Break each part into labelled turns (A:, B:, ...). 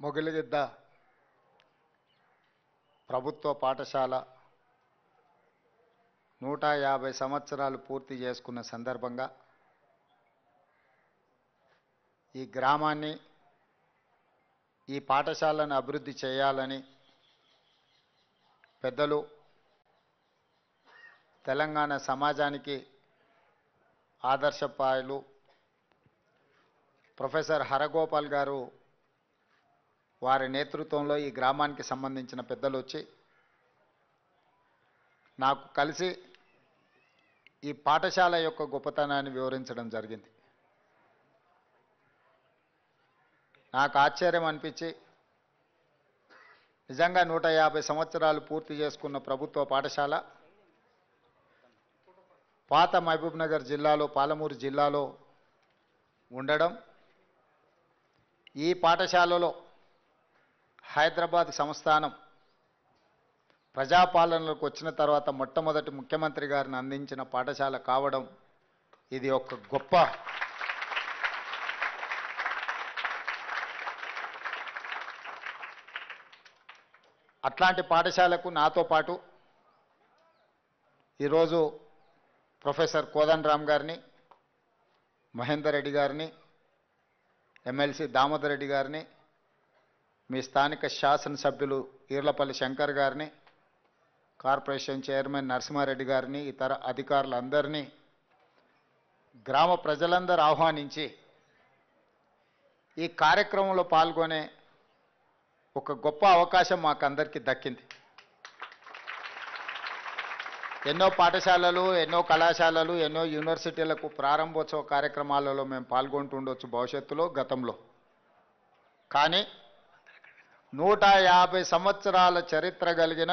A: మొగిలిగిద్ద ప్రభుత్వ పాఠశాల 150 సంవత్సరాలు పూర్తి చేసుకున్న సందర్భంగా ఈ గ్రామాన్ని ఈ పాఠశాలను అభివృద్ధి చేయాలని పెద్దలు తెలంగాణ సమాజానికి ఆదర్శపాయులు ప్రొఫెసర్ హరగోపాల్ గారు వారి నేతృత్వంలో ఈ గ్రామానికి సంబంధించిన పెద్దలు వచ్చి నాకు కలిసి ఈ పాఠశాల యొక్క గొప్పతనాన్ని వివరించడం జరిగింది. నాకు ఆశ్చర్యం అనిపించి నిజంగా 150 సంవత్సరాలు పూర్తి చేసుకున్న ప్రభుత్వ పాఠశాల పాత మహబూబ్నగర్ జిల్లాలో పాలమూరు జిల్లాలో ఉండడం, ఈ పాఠశాలలో హైదరాబాద్ సంస్థానం ప్రజాపాలనలోకి వచ్చిన తర్వాత మొట్టమొదటి ముఖ్యమంత్రి గారిని అందించిన పాఠశాల కావడం ఇది ఒక గొప్ప అట్లాంటి పాఠశాలకు నాతో పాటు ఈరోజు ప్రొఫెసర్ కోదండరామ్ గారిని, మహేందర్ రెడ్డి గారిని, ఎమ్మెల్సీ దామోదర్ రెడ్డి గారిని, మీ స్థానిక శాసనసభ్యులు ఈర్లపల్లి శంకర్ గారిని, కార్పొరేషన్ చైర్మన్ నరసింహారెడ్డి గారిని, ఇతర అధికారులందరినీ గ్రామ ప్రజలందరూ ఆహ్వానించి ఈ కార్యక్రమంలో పాల్గొనే ఒక గొప్ప అవకాశం మాకందరికీ దక్కింది. ఎన్నో పాఠశాలలు, ఎన్నో కళాశాలలు, ఎన్నో యూనివర్సిటీలకు ప్రారంభోత్సవ కార్యక్రమాలలో మేము పాల్గొంటుండొచ్చు భవిష్యత్తులో, గతంలో. కానీ 150 సంవత్సరాల చరిత్ర కలిగిన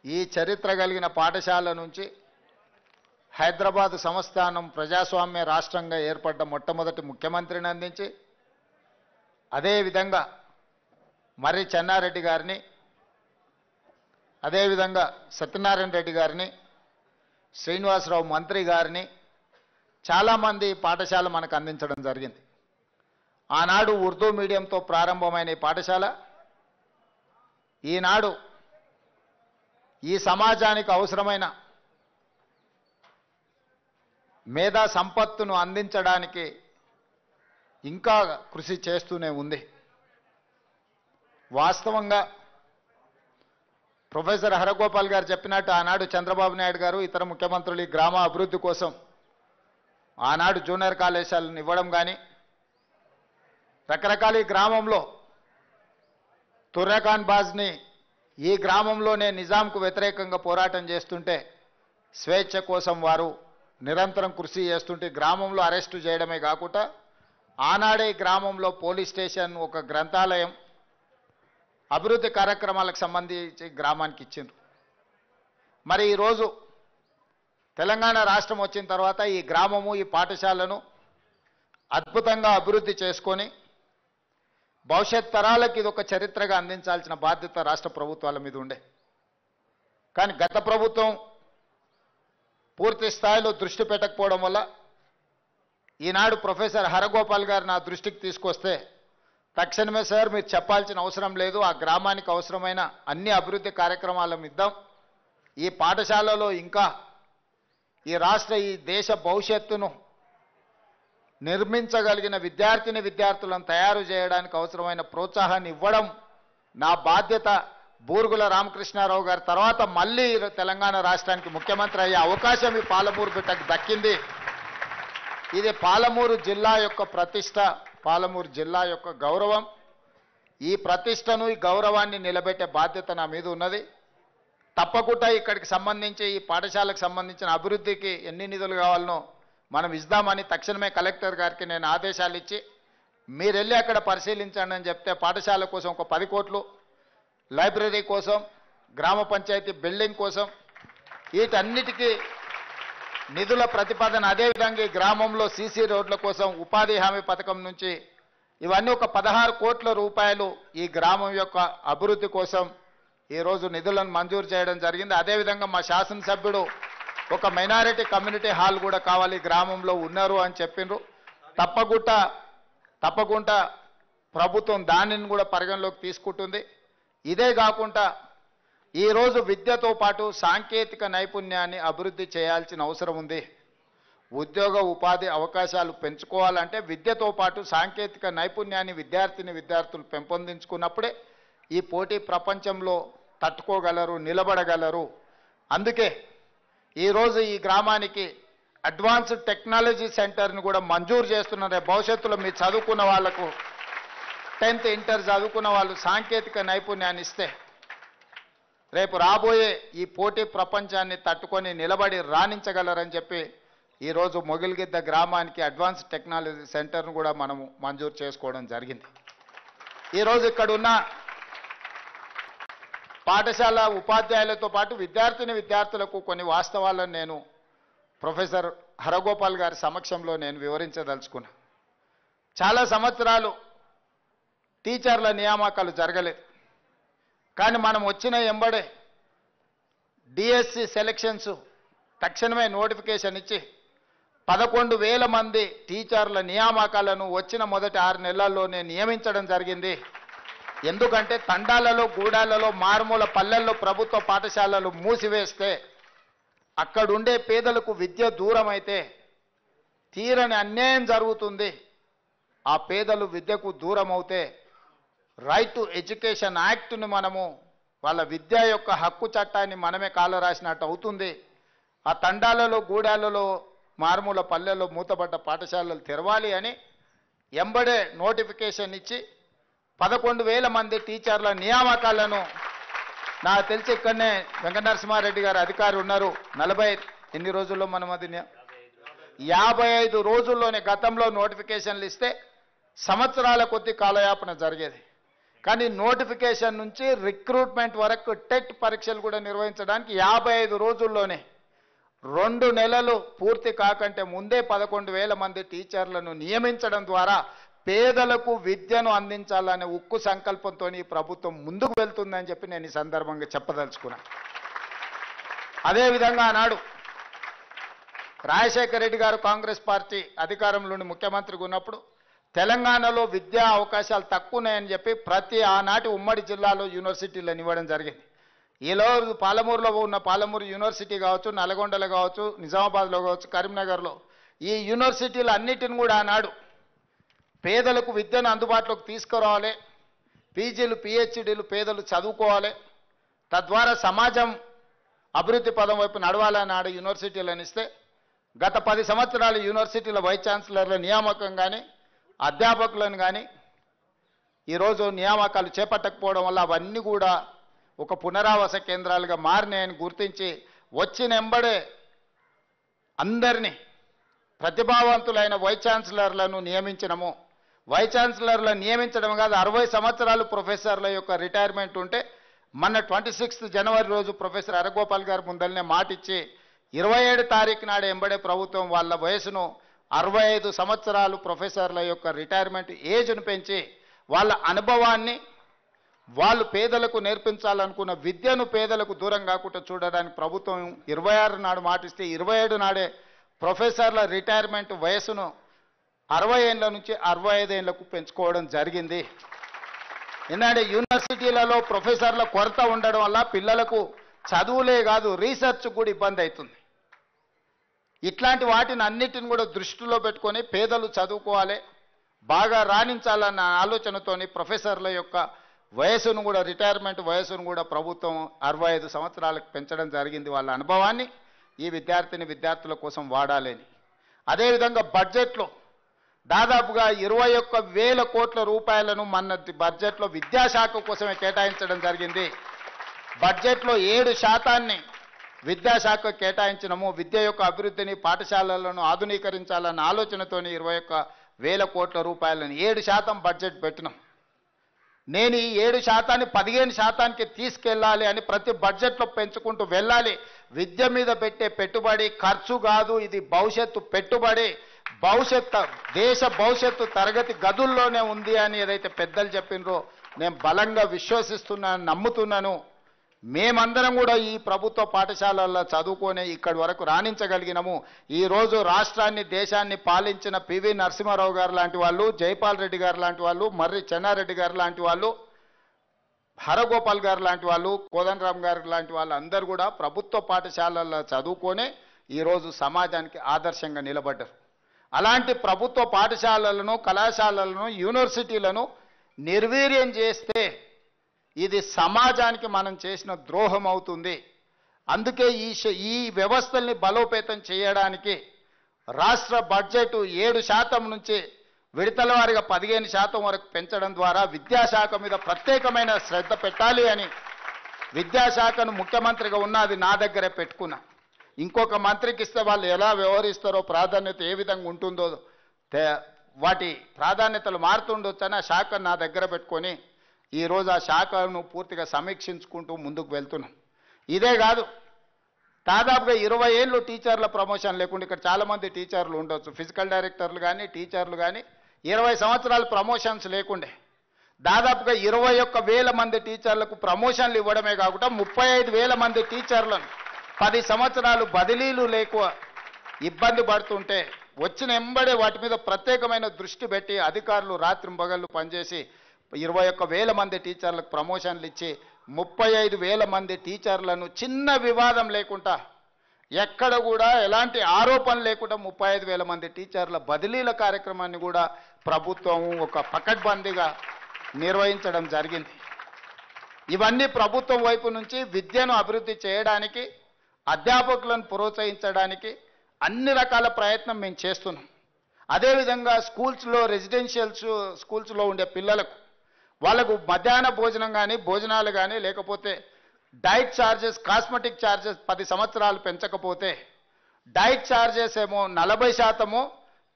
A: ఈ చరిత్ర కలిగిన పాఠశాల నుంచి హైదరాబాదు సంస్థానం ప్రజాస్వామ్య రాష్ట్రంగా ఏర్పడ్డ మొట్టమొదటి ముఖ్యమంత్రిని అందించి, అదేవిధంగా మర్రి చెన్నారెడ్డి గారిని, అదేవిధంగా సత్యనారాయణ రెడ్డి గారిని, శ్రీనివాసరావు మంత్రి గారిని చాలామంది పాఠశాల మనకు అందించడం జరిగింది. ఆనాడు ఉర్దూ మీడియంతో ప్రారంభమైన ఈ పాఠశాల ఈనాడు ఈ సమాజానికి అవసరమైన మేధా సంపత్తును అందించడానికి ఇంకా కృషి చేస్తూనే ఉంది. వాస్తవంగా ప్రొఫెసర్ హరగోపాల్ గారు చెప్పినట్టు ఆనాడు చంద్రబాబు నాయుడు గారు, ఇతర ముఖ్యమంత్రులు ఈ గ్రామ అభివృద్ధి కోసం ఆనాడు జూనియర్ కళాశాలను ఇవ్వడం కానీ, రకరకాల ఈ గ్రామంలో తుర్రఖాన్ బాజ్ని ఈ గ్రామంలోనే నిజాంకు వ్యతిరేకంగా పోరాటం చేస్తుంటే స్వేచ్ఛ కోసం వారు నిరంతరం కృషి చేస్తుంటే గ్రామంలో అరెస్టు చేయడమే కాకుండా ఆనాడే గ్రామంలో పోలీస్ స్టేషన్, ఒక గ్రంథాలయం, అభివృద్ధి కార్యక్రమాలకు సంబంధించి గ్రామానికి ఇచ్చిండ్రు. మరి ఈరోజు తెలంగాణ రాష్ట్రం వచ్చిన తర్వాత ఈ గ్రామము, ఈ పాఠశాలను అద్భుతంగా అభివృద్ధి చేసుకొని భవిష్యత్ తరాలకు ఇది ఒక చరిత్రగా అందించాల్సిన బాధ్యత రాష్ట్ర ప్రభుత్వాల మీద ఉండే. కానీ గత ప్రభుత్వం పూర్తి స్థాయిలో దృష్టి పెట్టకపోవడం వల్ల ఈనాడు ప్రొఫెసర్ హరగోపాల్ గారు నా దృష్టికి తీసుకొస్తే తక్షణమే సార్ మీరు చెప్పాల్సిన అవసరం లేదు, ఆ గ్రామానికి అవసరమైన అన్ని అభివృద్ధి కార్యక్రమాలను ఇద్దాం, ఈ పాఠశాలలో ఇంకా ఈ రాష్ట్ర, ఈ దేశ భవిష్యత్తును నిర్మించగలిగిన విద్యార్థులను తయారు చేయడానికి అవసరమైన ప్రోత్సాహాన్ని ఇవ్వడం నా బాధ్యత. బూరుగుల రామకృష్ణారావు గారి తర్వాత మళ్ళీ తెలంగాణ రాష్ట్రానికి ముఖ్యమంత్రి అయ్యే అవకాశం ఈ పాలమూరు బిడ్డకు దక్కింది. ఇది పాలమూరు జిల్లా యొక్క ప్రతిష్ట, పాలమూరు జిల్లా యొక్క గౌరవం. ఈ ప్రతిష్టను, ఈ గౌరవాన్ని నిలబెట్టే బాధ్యత నా మీద ఉన్నది. తప్పకుండా ఇక్కడికి సంబంధించి, ఈ పాఠశాలకు సంబంధించిన అభివృద్ధికి ఎన్ని నిధులు కావాలనో మనం ఇద్దామని తక్షణమే కలెక్టర్ గారికి నేను ఆదేశాలు ఇచ్చి, మీరు వెళ్ళి అక్కడ పరిశీలించండి అని చెప్తే పాఠశాల కోసం ఒక 10 కోట్లు, లైబ్రరీ కోసం, గ్రామ పంచాయతీ బిల్డింగ్ కోసం, వీటన్నిటికీ నిధుల ప్రతిపాదన, అదేవిధంగా ఈ గ్రామంలో సీసీ రోడ్ల కోసం, ఉపాధి హామీ పథకం నుంచి ఇవన్నీ ఒక 16 కోట్ల రూపాయలు ఈ గ్రామం యొక్క అభివృద్ధి కోసం ఈరోజు నిధులను మంజూరు చేయడం జరిగింది. అదేవిధంగా మా శాసనసభ్యుడు ఒక మైనారిటీ కమ్యూనిటీ హాల్ కూడా కావాలి గ్రామంలో ఉన్నారు అని చెప్పిండ్రు. తప్పకుండా ప్రభుత్వం దానిని కూడా పరిగణలోకి తీసుకుంటుంది. ఇదే కాకుండా ఈరోజు విద్యతో పాటు సాంకేతిక నైపుణ్యాన్ని అభివృద్ధి చేయాల్సిన అవసరం ఉంది. ఉద్యోగ ఉపాధి అవకాశాలు పెంచుకోవాలంటే విద్యతో పాటు సాంకేతిక నైపుణ్యాన్ని విద్యార్థులు పెంపొందించుకున్నప్పుడే ఈ పోటీ ప్రపంచంలో తట్టుకోగలరు, నిలబడగలరు. అందుకే ఈరోజు ఈ గ్రామానికి అడ్వాన్స్డ్ టెక్నాలజీ సెంటర్ని కూడా మంజూరు చేస్తున్నారు. భవిష్యత్తులో మీరు చదువుకున్న వాళ్లకు 10th ఇంటర్ చదువుకున్న వాళ్ళు సాంకేతిక నైపుణ్యాన్ని ఇస్తే రేపు రాబోయే ఈ పోటీ ప్రపంచాన్ని తట్టుకొని నిలబడి రాణించగలరని చెప్పి ఈరోజు మొగిలిగిద్ద గ్రామానికి అడ్వాన్స్డ్ టెక్నాలజీ సెంటర్ను కూడా మనము మంజూరు చేసుకోవడం జరిగింది. ఈరోజు ఇక్కడున్న పాఠశాల ఉపాధ్యాయులతో పాటు విద్యార్థులకు కొన్ని వాస్తవాలను నేను ప్రొఫెసర్ హరగోపాల్ గారి సమక్షంలో నేను వివరించదలుచుకున్నా. చాలా సంవత్సరాలు టీచర్ల నియామకాలు జరగలేదు. కానీ మనం వచ్చిన ఎంబడే డిఎస్సి సెలక్షన్స్ తక్షణమే నోటిఫికేషన్ ఇచ్చి 11,000 మంది టీచర్ల నియామకాలను వచ్చిన మొదటి 6 నెలల్లోనే నియమించడం జరిగింది. ఎందుకంటే తండాలలో, గూడాలలో, మారుమూల పల్లెల్లో ప్రభుత్వ పాఠశాలలు మూసివేస్తే అక్కడుండే పేదలకు విద్య దూరం అయితే తీరని అన్యాయం జరుగుతుంది. ఆ పేదలు విద్యకు దూరం అవుతే రైట్ టు ఎడ్యుకేషన్ యాక్ట్ని మనము వాళ్ళ విద్య యొక్క హక్కు చట్టాన్ని మనమే కాలు రాసినట్టు అవుతుంది. ఆ తండాలలో, గూడాలలో, మారుమూల పల్లెల్లో మూతపడ్డ పాఠశాలలు తెరవాలి అని ఎంబడే నోటిఫికేషన్ ఇచ్చి 11,000 మంది టీచర్ల నియామకాలను నాకు తెలిసి ఇక్కడనే వెంకటనరసింహారెడ్డి గారు అధికారి ఉన్నారు. 40 ఎన్ని రోజుల్లో మనం అది 55 రోజుల్లోనే గతంలో నోటిఫికేషన్లు ఇస్తే సంవత్సరాల కొద్ది కాలయాపన జరిగేది. కానీ నోటిఫికేషన్ నుంచి రిక్రూట్మెంట్ వరకు టెట్ పరీక్షలు కూడా నిర్వహించడానికి 55 రోజుల్లోనే 2 నెలలు పూర్తి కాకంటే ముందే 11,000 మంది టీచర్లను నియమించడం ద్వారా పేదలకు విద్యను అందించాలనే ఉక్కు సంకల్పంతో ఈ ప్రభుత్వం ముందుకు వెళ్తుందని చెప్పి నేను ఈ సందర్భంగా చెప్పదలుచుకున్నాను. అదేవిధంగా ఆనాడు రాజశేఖర రెడ్డి గారు కాంగ్రెస్ పార్టీ అధికారంలోని ముఖ్యమంత్రిగా ఉన్నప్పుడు తెలంగాణలో విద్యా అవకాశాలు తక్కువన్నాయని చెప్పి ప్రతి ఆనాటి ఉమ్మడి జిల్లాలో యూనివర్సిటీలను ఇవ్వడం జరిగింది. ఈరోజు పాలమూరులో ఉన్న పాలమూరు యూనివర్సిటీ కావచ్చు, నల్గొండలో కావచ్చు, నిజామాబాద్లో కావచ్చు, కరీంనగర్లో ఈ యూనివర్సిటీలు అన్నిటిని కూడా ఆనాడు పేదలకు విద్యను అందుబాటులోకి తీసుకురావాలి, పీజీలు, పిహెచ్డీలు పేదలు చదువుకోవాలి, తద్వారా సమాజం అభివృద్ధి పదం వైపు నడవాలని ఆడ యూనివర్సిటీలను ఇస్తే గత 10 సంవత్సరాలు యూనివర్సిటీల వైస్ ఛాన్సలర్ల నియామకం కానీ అధ్యాపకులను కానీ ఈరోజు నియామకాలు చేపట్టకపోవడం వల్ల అవన్నీ కూడా ఒక పునరావాస కేంద్రాలుగా మారినాయని గుర్తించి వచ్చిన ఎంబడే అందరినీ ప్రతిభావంతులైన వైస్ ఛాన్సలర్లను నియమించడము. వైస్ ఛాన్సలర్లను నియమించడం కాదు, 60 సంవత్సరాలు ప్రొఫెసర్ల యొక్క రిటైర్మెంట్ ఉంటే మొన్న 26th జనవరి రోజు ప్రొఫెసర్ హరగోపాల్ గారు ముందరనే మాటిచ్చి 27 తారీఖు నాడు ఎంబడే ప్రభుత్వం వాళ్ళ వయసును 65 సంవత్సరాలు ప్రొఫెసర్ల యొక్క రిటైర్మెంట్ ఏజ్ను పెంచి వాళ్ళ అనుభవాన్ని వాళ్ళు పేదలకు నేర్పించాలనుకున్న విద్యను పేదలకు దూరం కాకుండా చూడడానికి ప్రభుత్వం 26 నాడు మాటిస్తే 27 నాడే ప్రొఫెసర్ల రిటైర్మెంట్ వయసును 60 ఏళ్ల నుంచి 65 ఏళ్లకు పెంచుకోవడం జరిగింది. ఎందుకంటే యూనివర్సిటీలలో ప్రొఫెసర్ల కొరత ఉండడం వల్ల పిల్లలకు చదువులే కాదు రీసెర్చ్ కూడా ఇబ్బంది అవుతుంది. ఇట్లాంటి వాటిని అన్నిటిని కూడా దృష్టిలో పెట్టుకొని పేదలు చదువుకోవాలి, బాగా రాణించాలన్న ఆలోచనతోని ప్రొఫెసర్ల యొక్క వయసును కూడా రిటైర్మెంట్ వయసును కూడా ప్రభుత్వం 65 సంవత్సరాలకు పెంచడం జరిగింది. వాళ్ళ అనుభవాన్ని ఈ విద్యార్థుల కోసం వాడాలని. అదేవిధంగా బడ్జెట్లో దాదాపుగా 21,000 కోట్ల రూపాయలను మన బడ్జెట్లో విద్యాశాఖ కోసమే కేటాయించడం జరిగింది. బడ్జెట్లో 7% విద్యాశాఖ కేటాయించడము, విద్య యొక్క అభివృద్ధిని, పాఠశాలలను ఆధునీకరించాలన్న ఆలోచనతోని 21,000 కోట్ల రూపాయలను 7% బడ్జెట్ పెట్టినాం. నేను ఈ 7%ని 15%కి తీసుకెళ్ళాలి అని ప్రతి బడ్జెట్లో పెంచుకుంటూ వెళ్ళాలి. విద్య మీద పెట్టే పెట్టుబడి ఖర్చు కాదు, ఇది భవిష్యత్తు పెట్టుబడి. దేశ భవిష్యత్తు తరగతి గదుల్లోనే ఉంది అని ఏదైతే పెద్దలు చెప్పినరో నేను బలంగా విశ్వసిస్తున్నాను, నమ్ముతున్నాను. మేమందరం కూడా ఈ ప్రభుత్వ పాఠశాలల్లో చదువుకొని ఇక్కడి వరకు రాణించగలిగినాము. ఈరోజు రాష్ట్రాన్ని దేశాన్ని పాలించిన పివి నరసింహారావు గారు లాంటి వాళ్ళు, జైపాల్ రెడ్డి గారు లాంటి వాళ్ళు, మర్రి చెన్నారెడ్డి గారు లాంటి వాళ్ళు, హరగోపాల్ గారు లాంటి వాళ్ళు, కోదండరామ్ గారు లాంటి వాళ్ళు అందరూ కూడా ప్రభుత్వ పాఠశాలల్లో చదువుకొని ఈరోజు సమాజానికి ఆదర్శంగా నిలబడ్డారు. అలాంటి ప్రభుత్వ పాఠశాలలను, కళాశాలలను, యూనివర్సిటీలను నిర్వీర్యం చేస్తే ఇది సమాజానికి మనం చేసిన ద్రోహం అవుతుంది. అందుకే ఈ వ్యవస్థల్ని బలోపేతం చేయడానికి రాష్ట్ర బడ్జెట్ 7% నుంచి విడతల వారీగా 15% వరకు పెంచడం ద్వారా విద్యాశాఖ మీద ప్రత్యేకమైన శ్రద్ధ పెట్టాలి అని విద్యాశాఖను ముఖ్యమంత్రిగా ఉన్నది నా దగ్గరే పెట్టుకున్నా. ఇంకొక మంత్రికి ఇస్తే వాళ్ళు ఎలా వ్యవహరిస్తారో, ప్రాధాన్యత ఏ విధంగా ఉంటుందో, వాటి ప్రాధాన్యతలు మారుతుండొచ్చని ఆ శాఖను నా దగ్గర పెట్టుకొని ఈరోజు ఆ శాఖను పూర్తిగా సమీక్షించుకుంటూ ముందుకు వెళ్తున్నాం. ఇదే కాదు, దాదాపుగా 20 ఏళ్ళు టీచర్ల ప్రమోషన్ లేకుండా ఇక్కడ చాలామంది టీచర్లు ఉండొచ్చు, ఫిజికల్ డైరెక్టర్లు కానీ టీచర్లు కానీ 20 సంవత్సరాలు ప్రమోషన్స్ లేకుండే దాదాపుగా 21,000 మంది టీచర్లకు ప్రమోషన్లు ఇవ్వడమే కాకుండా 35,000 మంది టీచర్లను 10 సంవత్సరాలు బదిలీలు లేక ఇబ్బంది పడుతుంటే వచ్చిన ఎంబడే వాటి మీద ప్రత్యేకమైన దృష్టి పెట్టి అధికారులు రాత్రింబగళ్ళు పనిచేసి 21,000 మంది టీచర్లకు ప్రమోషన్లు ఇచ్చి 35,000 మంది టీచర్లను చిన్న వివాదం లేకుండా, ఎక్కడ కూడా ఎలాంటి ఆరోపణ లేకుండా 35,000 మంది టీచర్ల బదిలీల కార్యక్రమాన్ని కూడా ప్రభుత్వం ఒక పకడ్బందీగా నిర్వహించడం జరిగింది. ఇవన్నీ ప్రభుత్వం వైపు నుంచి విద్యను అభివృద్ధి చేయడానికి, అధ్యాపకులను ప్రోత్సహించడానికి అన్ని రకాల ప్రయత్నం మేము చేస్తున్నాం. అదేవిధంగా స్కూల్స్లో, రెసిడెన్షియల్ స్కూల్స్లో ఉండే పిల్లలకు వాళ్ళకు మధ్యాహ్న భోజనం కానీ, భోజనాలు కానీ, లేకపోతే డైట్ ఛార్జెస్, కాస్మెటిక్ ఛార్జెస్ 10 సంవత్సరాలు పెంచకపోతే డైట్ ఛార్జెస్ ఏమో 40%,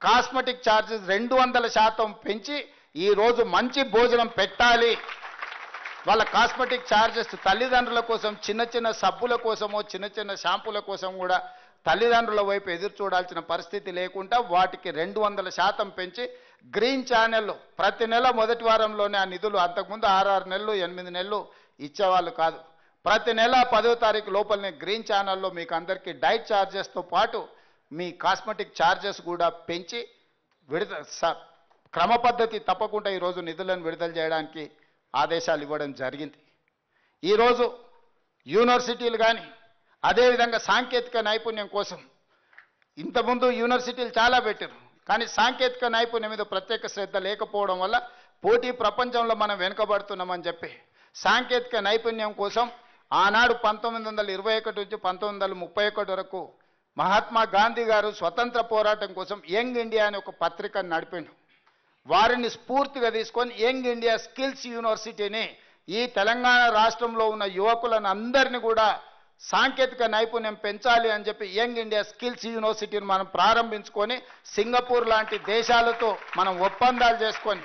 A: కాస్మెటిక్ ఛార్జెస్ 200% పెంచి ఈరోజు మంచి భోజనం పెట్టాలి. వాళ్ళ కాస్మెటిక్ ఛార్జెస్ తల్లిదండ్రుల కోసం, చిన్న చిన్న సబ్బుల కోసమో, చిన్న చిన్న షాంపూల కోసం కూడా తల్లిదండ్రుల వైపు ఎదురు చూడాల్సిన పరిస్థితి లేకుండా వాటికి 200% పెంచి గ్రీన్ ఛానల్లో ప్రతి నెల మొదటి వారంలోనే ఆ నిధులు, అంతకుముందు 6 నెలలు 8 నెలలు ఇచ్చేవాళ్ళు కాదు, ప్రతి నెల 10వ తారీఖు లోపలనే గ్రీన్ ఛానల్లో మీకు అందరికీ డైట్ ఛార్జెస్తో పాటు మీ కాస్మెటిక్ ఛార్జెస్ కూడా పెంచి క్రమ పద్ధతి తప్పకుండా ఈరోజు నిధులను విడుదల చేయడానికి ఆదేశాలు ఇవ్వడం జరిగింది. ఈరోజు యూనివర్సిటీలు కానీ, అదేవిధంగా సాంకేతిక నైపుణ్యం కోసం ఇంతకుముందు యూనివర్సిటీలు చాలా పెట్టారు, కానీ సాంకేతిక నైపుణ్యం మీద ప్రత్యేక శ్రద్ధ లేకపోవడం వల్ల పోటీ ప్రపంచంలో మనం వెనుకబడుతున్నామని చెప్పి సాంకేతిక నైపుణ్యం కోసం ఆనాడు 1921 నుంచి 1931 వరకు మహాత్మా గాంధీ గారు స్వతంత్ర పోరాటం కోసం యంగ్ ఇండియా అనే ఒక పత్రికను నడిపిండు. వారిని స్ఫూర్తిగా తీసుకొని యంగ్ ఇండియా స్కిల్స్ యూనివర్సిటీని ఈ తెలంగాణ రాష్ట్రంలో ఉన్న యువకులను అందరినీ కూడా సాంకేతిక నైపుణ్యం పెంచాలి అని చెప్పి యంగ్ ఇండియా స్కిల్స్ యూనివర్సిటీని మనం ప్రారంభించుకొని సింగపూర్ లాంటి దేశాలతో మనం ఒప్పందాలు చేసుకొని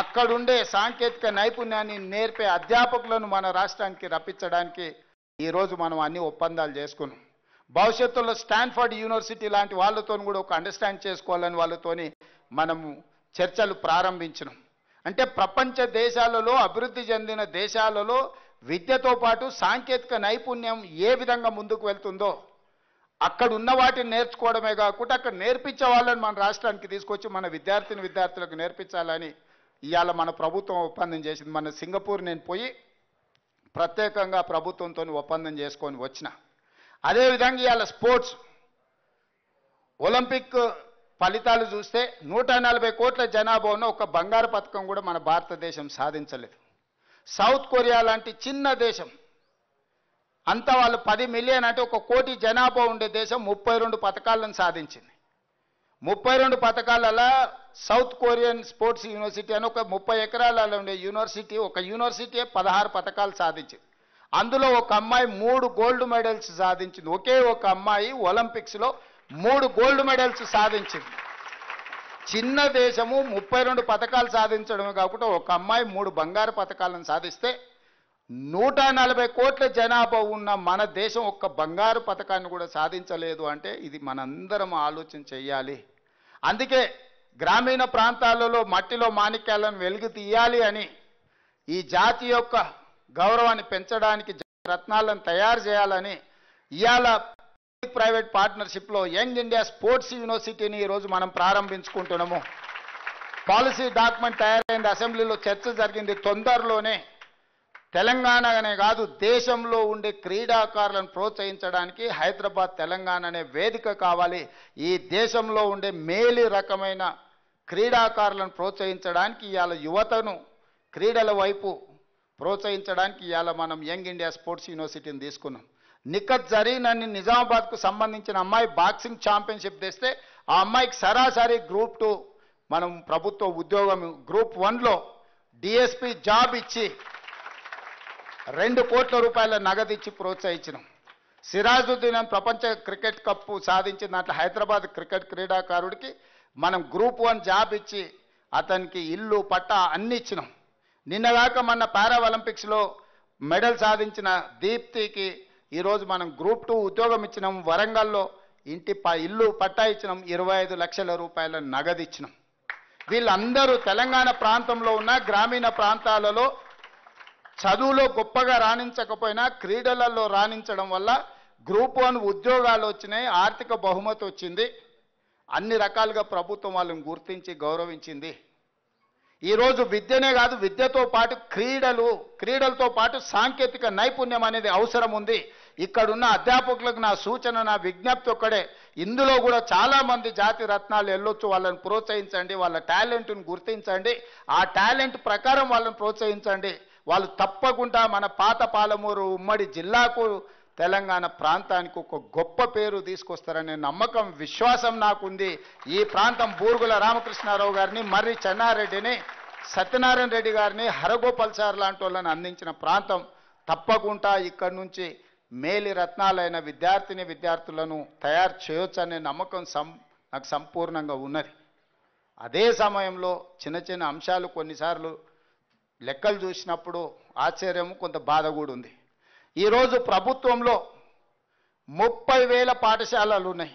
A: అక్కడుండే సాంకేతిక నైపుణ్యాన్ని నేర్పే అధ్యాపకులను మన రాష్ట్రానికి రప్పించడానికి ఈరోజు మనం అన్ని ఒప్పందాలు చేసుకున్నాం. భవిష్యత్తులో స్టాన్ఫర్డ్ యూనివర్సిటీ లాంటి వాళ్ళతో కూడా ఒక అండర్స్టాండ్ చేసుకోవాలని వాళ్ళతోని మనము చర్చలు ప్రారంభించినాం. అంటే ప్రపంచ దేశాలలో, అభివృద్ధి చెందిన దేశాలలో విద్యతో పాటు సాంకేతిక నైపుణ్యం ఏ విధంగా ముందుకు వెళ్తుందో అక్కడ ఉన్న వాటిని నేర్చుకోవడమే కాకుండా అక్కడ నేర్పించే వాళ్ళని మన రాష్ట్రానికి తీసుకొచ్చి మన విద్యార్థులకు నేర్పించాలని ఇవాళ మన ప్రభుత్వం ఒప్పందం చేసింది. మన సింగపూర్ నేను పోయి ప్రత్యేకంగా ప్రభుత్వంతో ఒప్పందం చేసుకొని వచ్చిన. అదేవిధంగా ఇవాళ స్పోర్ట్స్ ఒలింపిక్ ఫలితాలు చూస్తే 140 కోట్ల జనాభా ఉన్న ఒక బంగారు పథకం కూడా మన భారతదేశం సాధించలేదు. సౌత్ కొరియా లాంటి చిన్న దేశం అంతా వాళ్ళు 10 మిలియన్ అంటే 1 కోటి జనాభా ఉండే దేశం 32 పథకాలను సాధించింది. 32 పథకాలలో సౌత్ కొరియన్ స్పోర్ట్స్ యూనివర్సిటీ అని ఒక 30 ఎకరాలలో ఉండే యూనివర్సిటీ, ఒక యూనివర్సిటీ 16 పథకాలు సాధించింది. అందులో ఒక అమ్మాయి 3 గోల్డ్ మెడల్స్ సాధించింది. ఒకే ఒక అమ్మాయి ఒలింపిక్స్లో 3 గోల్డ్ మెడల్స్ సాధించింది. చిన్న దేశము 32 పథకాలు సాధించడమే కాకుండా ఒక అమ్మాయి 3 బంగారు పథకాలను సాధిస్తే 140 కోట్ల జనాభా ఉన్న మన దేశం ఒక్క బంగారు పథకాన్ని కూడా సాధించలేదు అంటే ఇది మనందరం ఆలోచన చేయాలి. అందుకే గ్రామీణ ప్రాంతాలలో మట్టిలో మాణిక్యాలను వెలుగు తీయాలి అని ఈ జాతి యొక్క గౌరవాన్ని పెంచడానికి రత్నాలను తయారు చేయాలని ఇవాళ ప్రైవేట్ పార్ట్నర్షిప్లో యంగ్ ఇండియా స్పోర్ట్స్ యూనివర్సిటీని ఈరోజు మనం ప్రారంభించుకుంటున్నాము. పాలసీ డాక్యుమెంట్ తయారైంది, అసెంబ్లీలో చర్చ జరిగింది. తొందరలోనే తెలంగాణనే కాదు దేశంలో ఉండే క్రీడాకారులను ప్రోత్సహించడానికి హైదరాబాద్ తెలంగాణ అనే వేదిక కావాలి. ఈ దేశంలో ఉండే మేలి రకమైన క్రీడాకారులను ప్రోత్సహించడానికి ఇవాళ యువతను క్రీడల వైపు ప్రోత్సహించడానికి ఇవాళ మనం యంగ్ ఇండియా స్పోర్ట్స్ యూనివర్సిటీని తీసుకున్నాం. నిఖత్ జరీన్ అని నిజామాబాద్కు సంబంధించిన అమ్మాయి బాక్సింగ్ ఛాంపియన్షిప్ తెస్తే ఆ అమ్మాయికి సరాసరి గ్రూప్ 2 మనం ప్రభుత్వ ఉద్యోగం, గ్రూప్ 1లో డిఎస్పీ జాబ్ ఇచ్చి 2 కోట్ల రూపాయల నగదు ఇచ్చి ప్రోత్సహించినాం. సిరాజుద్దీన్ ప్రపంచ క్రికెట్ కప్ సాధించిన దాంట్లో హైదరాబాద్ క్రికెట్ క్రీడాకారుడికి మనం గ్రూప్ 1 జాబ్ ఇచ్చి అతనికి ఇల్లు పట్టా అన్ని ఇచ్చినాం. నిన్నగాక మన పారా ఒలింపిక్స్లో మెడల్ సాధించిన దీప్తికి ఈరోజు మనం గ్రూప్ 2 ఉద్యోగం ఇచ్చినాం. వరంగల్లో ఇల్లు పట్టా ఇచ్చినాం. 25 లక్షల రూపాయల నగదు ఇచ్చినాం. వీళ్ళందరూ తెలంగాణ ప్రాంతంలో ఉన్న గ్రామీణ ప్రాంతాలలో చదువులో గొప్పగా రాణించకపోయినా క్రీడలలో రాణించడం వల్ల గ్రూప్ 1 ఉద్యోగాలు వచ్చినాయి, ఆర్థిక బహుమతి వచ్చింది. అన్ని రకాలుగా ప్రభుత్వం వాళ్ళని గుర్తించి గౌరవించింది. ఈరోజు విద్యనే కాదు, విద్యతో పాటు క్రీడలతో పాటు సాంకేతిక నైపుణ్యం అనేది అవసరం ఉంది. ఇక్కడున్న అధ్యాపకులకు నా సూచన, నా విజ్ఞప్తి ఒక్కడే, ఇందులో కూడా చాలామంది జాతి రత్నాలు వెళ్ళొచ్చు. వాళ్ళని ప్రోత్సహించండి, వాళ్ళ టాలెంట్ను గుర్తించండి, ఆ టాలెంట్ ప్రకారం వాళ్ళని ప్రోత్సహించండి. వాళ్ళు తప్పకుండా మన పాత పాలమూరు ఉమ్మడి జిల్లాకు తెలంగాణ ప్రాంతానికి ఒక గొప్ప పేరు తీసుకొస్తారనే నమ్మకం, విశ్వాసం నాకుంది. ఈ ప్రాంతం బూర్గుల రామకృష్ణారావు గారిని, మర్రి చెన్నారెడ్డిని, సత్యనారాయణ రెడ్డి గారిని, హరగోపాల్ సార్ లాంటి వాళ్ళని అందించిన ప్రాంతం. తప్పకుండా ఇక్కడి నుంచి మేలి రత్నాలైన విద్యార్థులను తయారు చేయొచ్చు అనే నమ్మకం నాకు సంపూర్ణంగా ఉన్నది. అదే సమయంలో చిన్న చిన్న అంశాలు కొన్నిసార్లు లెక్కలు చూసినప్పుడు ఆశ్చర్యము, కొంత బాధ కూడా ఉంది. ఈరోజు ప్రభుత్వంలో 30,000 పాఠశాలలు ఉన్నాయి.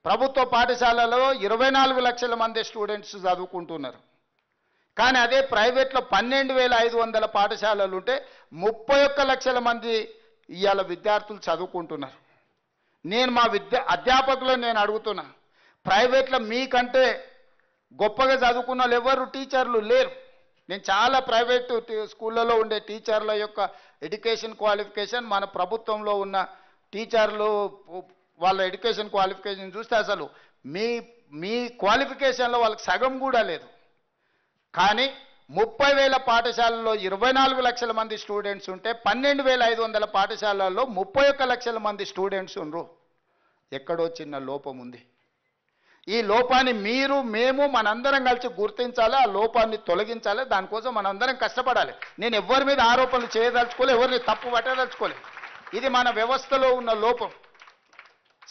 A: ప్రభుత్వ పాఠశాలలో 24 లక్షల మంది స్టూడెంట్స్ చదువుకుంటున్నారు. కానీ అదే ప్రైవేట్లో 12,500 పాఠశాలలు ఉంటే 31 లక్షల మంది ఇవాళ విద్యార్థులు చదువుకుంటున్నారు. నేను మా అధ్యాపకులను నేను అడుగుతున్నా, ప్రైవేట్లో మీకంటే గొప్పగా చదువుకున్న వాళ్ళు ఎవరు టీచర్లు లేరు. నేను చాలా ప్రైవేటు స్కూళ్ళలో ఉండే టీచర్ల యొక్క ఎడ్యుకేషన్ క్వాలిఫికేషన్, మన ప్రభుత్వంలో ఉన్న టీచర్లు వాళ్ళ ఎడ్యుకేషన్ క్వాలిఫికేషన్ చూస్తే అసలు మీ క్వాలిఫికేషన్లో వాళ్ళకి సగం కూడా లేదు. కానీ 30,000 పాఠశాలల్లో 24 లక్షల మంది స్టూడెంట్స్ ఉంటే 12,500 పాఠశాలల్లో 31 లక్షల మంది స్టూడెంట్స్ ఉన్నారు. ఎక్కడో చిన్న లోపం ఉంది. ఈ లోపాన్ని మేము మనందరం కలిసి గుర్తించాలి, ఆ లోపాన్ని తొలగించాలి. దానికోసం మనందరం కష్టపడాలి. నేను ఎవరి మీద ఆరోపణలు చేయదలుచుకోలే, ఎవరిని తప్పు పట్టదలుచుకోలే. ఇది మన వ్యవస్థలో ఉన్న లోపం,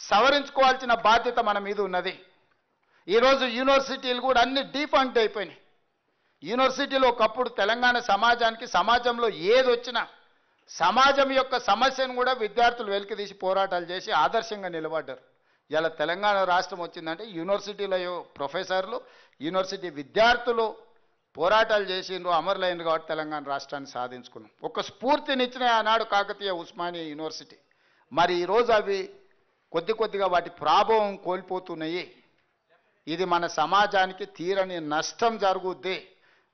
A: సవరించుకోవాల్సిన బాధ్యత మన మీద ఉన్నది. ఈరోజు యూనివర్సిటీలు కూడా అన్ని డీఫంక్ట్ అయిపోయినాయి. యూనివర్సిటీలో ఒకప్పుడు తెలంగాణ సమాజంలో ఏది వచ్చినా సమాజం యొక్క సమస్యను కూడా విద్యార్థులు వెలికితీసి పోరాటాలు చేసి ఆదర్శంగా నిలబడ్డారు. ఇలా తెలంగాణ రాష్ట్రం వచ్చిందంటే యూనివర్సిటీల ప్రొఫెసర్లు, యూనివర్సిటీ విద్యార్థులు పోరాటాలు చేసిండ్రు, అమరులైనరు కాబట్టి తెలంగాణ రాష్ట్రాన్ని సాధించుకున్నాం. ఒక స్ఫూర్తినిచ్చిన ఆనాడు కాకతీయ ఉస్మానియా యూనివర్సిటీ. మరి ఈరోజు అవి కొద్దిగా వాటి ప్రాభవం కోల్పోతున్నాయి. ఇది మన సమాజానికి తీరని నష్టం జరుగుద్ది.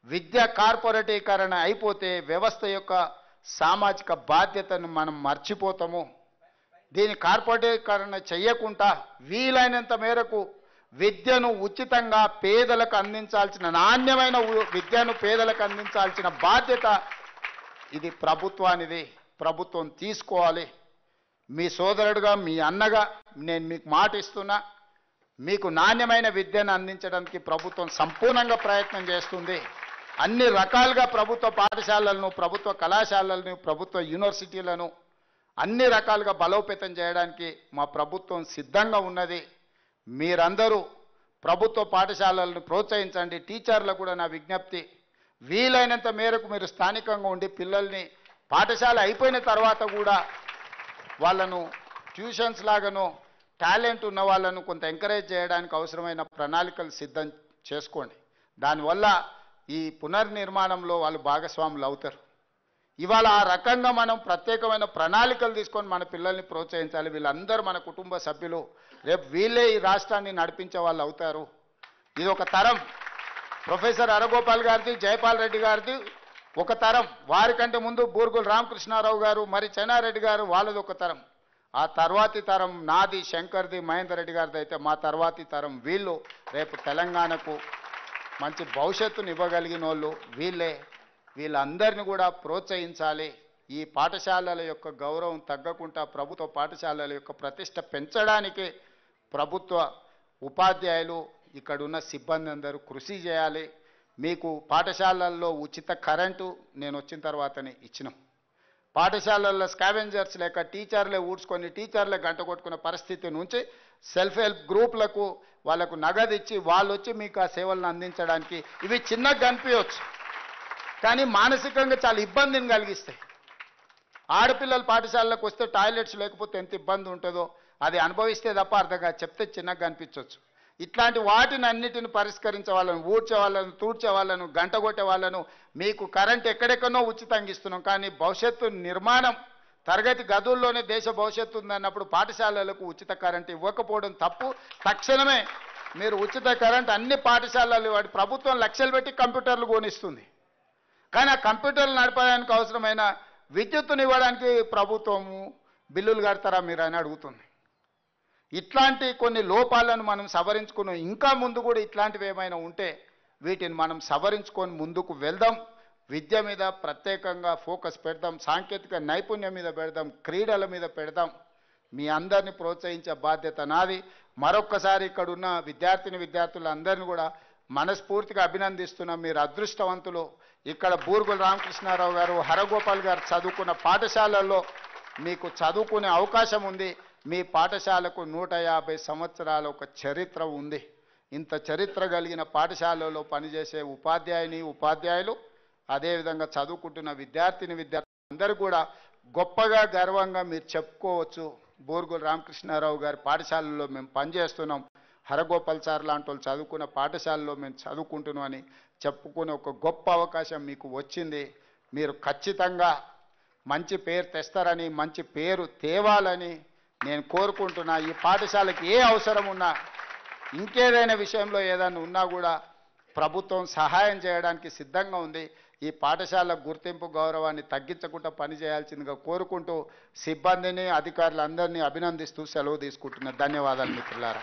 A: విద్య కార్పొరేటీకరణ అయిపోతే వ్యవస్థ యొక్క సామాజిక బాధ్యతను మనం మర్చిపోతాము. దీని కార్పొరేటీకరణ చేయకుండా వీలైనంత మేరకు విద్యను ఉచితంగా పేదలకు అందించాల్సిన, నాణ్యమైన విద్యను పేదలకు అందించాల్సిన బాధ్యత ఇది ప్రభుత్వానిది. ప్రభుత్వం తీసుకోవాలి. మీ సోదరుడుగా, మీ అన్నగా నేను మీకు మాట ఇస్తున్నా, మీకు నాణ్యమైన విద్యను అందించడానికి ప్రభుత్వం సంపూర్ణంగా ప్రయత్నం చేస్తుంది. అన్ని రకాలుగా ప్రభుత్వ పాఠశాలలను, ప్రభుత్వ కళాశాలలను, ప్రభుత్వ యూనివర్సిటీలను అన్ని రకాలుగా బలోపేతం చేయడానికి మా ప్రభుత్వం సిద్ధంగా ఉన్నది. మీరందరూ ప్రభుత్వ పాఠశాలలను ప్రోత్సహించండి. టీచర్లకు కూడా నా విజ్ఞప్తి, వీలైనంత మేరకు మీరు స్థానికంగా ఉండి పిల్లల్ని పాఠశాల అయిపోయిన తర్వాత కూడా వాళ్ళను ట్యూషన్స్ లాగానో టాలెంట్ ఉన్న వాళ్ళను కొంత ఎంకరేజ్ చేయడానికి అవసరమైన ప్రణాళికలు సిద్ధం చేసుకోండి. దానివల్ల ఈ పునర్నిర్మాణంలో వాళ్ళు భాగస్వాములు అవుతారు. ఇవాళ ఆ రకంగా మనం ప్రత్యేకమైన ప్రణాళికలు తీసుకొని మన పిల్లల్ని ప్రోత్సహించాలి. వీళ్ళందరూ మన కుటుంబ సభ్యులు, రేపు వీళ్ళే ఈ రాష్ట్రాన్ని నడిపించే వాళ్ళు అవుతారు. ఇది ఒక తరం. ప్రొఫెసర్ అరగోపాల్ గారిది, జయపాల్ రెడ్డి గారిది ఒక తరం. వారికంటే ముందు బూర్గుల రామకృష్ణారావు గారు, మరి చెన్నారెడ్డి గారు, వాళ్ళది ఒక తరం. ఆ తర్వాతి తరం నాది, శంకర్ది, మహేందర్ రెడ్డి గారిది అయితే మా తర్వాతి తరం వీళ్ళు రేపు తెలంగాణకు మంచి భవిష్యత్తును ఇవ్వగలిగిన వాళ్ళు వీళ్ళే. వీళ్ళందరినీ కూడా ప్రోత్సహించాలి. ఈ పాఠశాలల యొక్క గౌరవం తగ్గకుండా ప్రభుత్వ పాఠశాలల యొక్క ప్రతిష్ట పెంచడానికి ప్రభుత్వ ఉపాధ్యాయులు, ఇక్కడున్న సిబ్బంది అందరూ కృషి చేయాలి. మీకు పాఠశాలల్లో ఉచిత కరెంటు నేను వచ్చిన తర్వాతనే ఇచ్చినాం. పాఠశాలల్లో స్కావెంజర్స్ లేక టీచర్లే ఊడ్చుకొని టీచర్లే గంట కొట్టుకున్న పరిస్థితి నుంచి సెల్ఫ్ హెల్ప్ గ్రూప్లకు వాళ్ళకు నగదు ఇచ్చి వాళ్ళు వచ్చి మీకు ఆ సేవలను అందించడానికి ఇవి చిన్నగా కనిపించవచ్చు, కానీ మానసికంగా చాలా ఇబ్బందిని కలిగిస్తాయి. ఆడపిల్లలు పాఠశాలకు వస్తే టాయిలెట్స్ లేకపోతే ఎంత ఇబ్బంది ఉంటుందో అది అనుభవిస్తే తప్ప అర్థంగా చెప్తే చిన్నగా కనిపించవచ్చు. ఇట్లాంటి వాటిని అన్నిటిని పరిష్కరించే వాళ్ళను, ఊడ్చే వాళ్ళను, తూడ్చే వాళ్ళను, గంట కొట్టే వాళ్ళను మీకు కరెంట్ ఎక్కడెక్కడో ఉచితంగా ఇస్తున్నాం. కానీ భవిష్యత్తు నిర్మాణం తరగతి గదుల్లోనే దేశ భవిష్యత్తు ఉందన్నప్పుడు పాఠశాలలకు ఉచిత కరెంట్ ఇవ్వకపోవడం తప్పు. తక్షణమే మీరు ఉచిత కరెంట్ అన్ని పాఠశాలలు వాడి ప్రభుత్వం లక్షలు పెట్టి కంప్యూటర్లు కొనిస్తుంది, కానీ ఆ కంప్యూటర్లు నడపడానికి అవసరమైన విద్యుత్తుని ఇవ్వడానికి ప్రభుత్వము బిల్లులు కడతారా మీరు అని అడుగుతుంది. ఇట్లాంటి కొన్ని లోపాలను మనం సవరించుకున్నాం. ఇంకా ముందు కూడా ఇట్లాంటివి ఏమైనా ఉంటే వీటిని మనం సవరించుకొని ముందుకు వెళ్దాం. విద్య మీద ప్రత్యేకంగా ఫోకస్ పెడదాం, సాంకేతిక నైపుణ్యం మీద పెడదాం, క్రీడల మీద పెడదాం. మీ అందరినీ ప్రోత్సహించే బాధ్యత నాది. మరొక్కసారి ఇక్కడున్న విద్యార్థులందరినీ కూడా మనస్ఫూర్తిగా అభినందిస్తున్నాం. మీరు అదృష్టవంతులు. ఇక్కడ బూర్గుల రామకృష్ణారావు గారు, హరగోపాల్ గారు చదువుకున్న పాఠశాలల్లో మీకు చదువుకునే అవకాశం ఉంది. మీ పాఠశాలకు 150 సంవత్సరాల ఒక చరిత్ర ఉంది. ఇంత చరిత్ర కలిగిన పాఠశాలలో పనిచేసే ఉపాధ్యాయులు అదేవిధంగా చదువుకుంటున్న విద్యార్థులు అందరూ కూడా గొప్పగా గర్వంగా మీరు చెప్పుకోవచ్చు. బూర్గుల రామకృష్ణారావు గారి పాఠశాలలో మేము పనిచేస్తున్నాం, హరగోపాల్ సార్ లాంటి వాళ్ళు చదువుకున్న పాఠశాలలో మేము చదువుకుంటున్నాం అని చెప్పుకునే ఒక గొప్ప అవకాశం మీకు వచ్చింది. మీరు ఖచ్చితంగా మంచి పేరు తెస్తారని, మంచి పేరు తేవాలని నేను కోరుకుంటున్నా. ఈ పాఠశాలకి ఏ అవసరం ఉన్నా, ఇంకేదైనా విషయంలో ఏదైనా ఉన్నా కూడా ప్రభుత్వం సహాయం చేయడానికి సిద్ధంగా ఉంది. ఈ పాఠశాల గుర్తింపు గౌరవాన్ని తగ్గించకుండా పనిచేయాల్సిందిగా కోరుకుంటూ సిబ్బందిని, అధికారులందరినీ అభినందిస్తూ సెలవు తీసుకుంటున్నా. ధన్యవాదాలు మిత్రులారా.